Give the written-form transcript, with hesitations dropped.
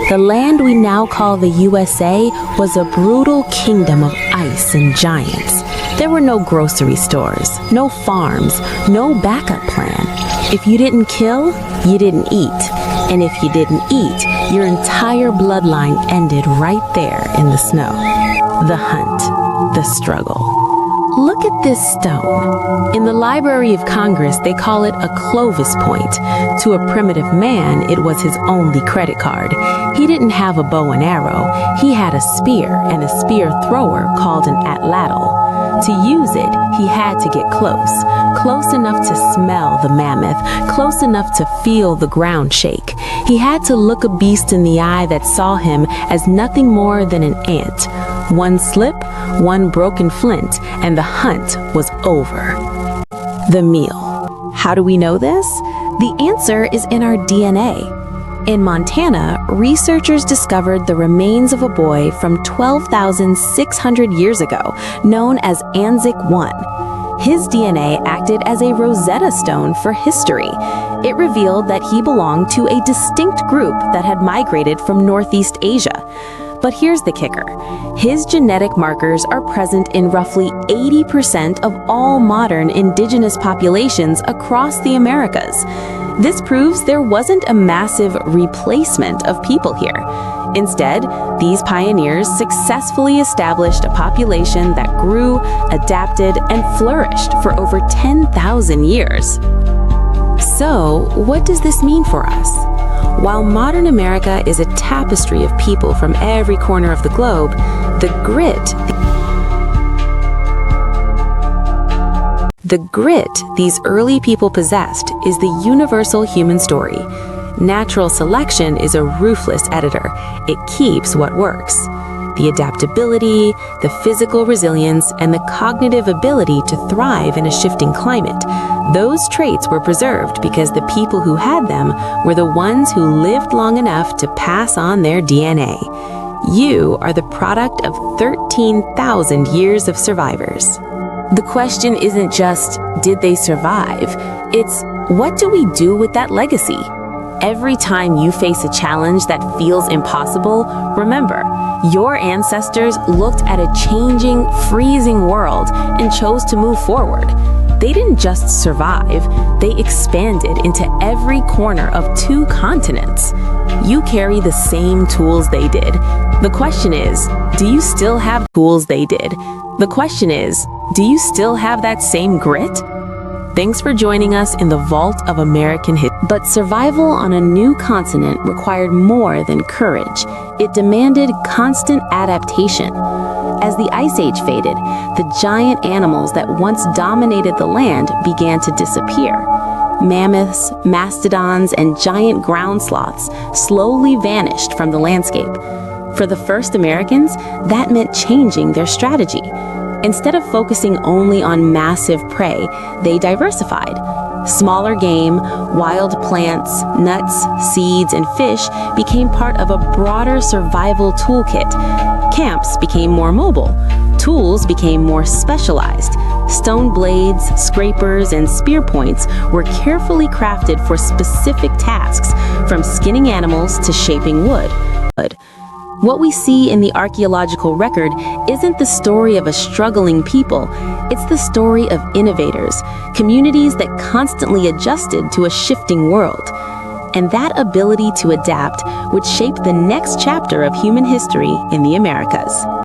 The land we now call the USA was a brutal kingdom of ice and giants. There were no grocery stores, no farms, no backup plan. If you didn't kill, you didn't eat. And if you didn't eat, your entire bloodline ended right there in the snow. The hunt, the struggle. Look at this stone. In the Library of Congress, they call it a Clovis point. To a primitive man, it was his only credit card. He didn't have a bow and arrow. He had a spear and a spear thrower called an atlatl. To use it, he had to get close enough to smell the mammoth, close enough to feel the ground shake. He had to look a beast in the eye that saw him as nothing more than an ant. One slip, one broken flint, and the hunt was over. The meal. How do we know this? The answer is in our DNA. In Montana, researchers discovered the remains of a boy from 12,600 years ago, known as Anzac 1. His DNA acted as a Rosetta Stone for history. It revealed that he belonged to a distinct group that had migrated from Northeast Asia. But here's the kicker. His genetic markers are present in roughly 80% of all modern indigenous populations across the Americas. This proves there wasn't a massive replacement of people here. Instead, these pioneers successfully established a population that grew, adapted, and flourished for over 10,000 years. So, what does this mean for us? While modern America is a tapestry of people from every corner of the globe, the grit these early people possessed is the universal human story. Natural selection is a ruthless editor. It keeps what works. The adaptability, the physical resilience, and the cognitive ability to thrive in a shifting climate. Those traits were preserved because the people who had them were the ones who lived long enough to pass on their DNA. You are the product of 13,000 years of survivors. The question isn't just, did they survive? It's, what do we do with that legacy? Every time you face a challenge that feels impossible, remember, your ancestors looked at a changing, freezing world and chose to move forward. They didn't just survive, they expanded into every corner of 2 continents. You carry the same tools they did. The question is, do you still have tools they did? The question is, do you still have that same grit? Thanks for joining us in the vault of American history. But survival on a new continent required more than courage. It demanded constant adaptation. As the Ice Age faded, the giant animals that once dominated the land began to disappear. Mammoths, mastodons, and giant ground sloths slowly vanished from the landscape. For the first Americans, that meant changing their strategy. Instead of focusing only on massive prey, they diversified. Smaller game, wild plants, nuts, seeds, and fish became part of a broader survival toolkit. Camps became more mobile. Tools became more specialized. Stone blades, scrapers, and spear points were carefully crafted for specific tasks, from skinning animals to shaping wood. What we see in the archaeological record isn't the story of a struggling people, it's the story of innovators, communities that constantly adjusted to a shifting world. And that ability to adapt would shape the next chapter of human history in the Americas.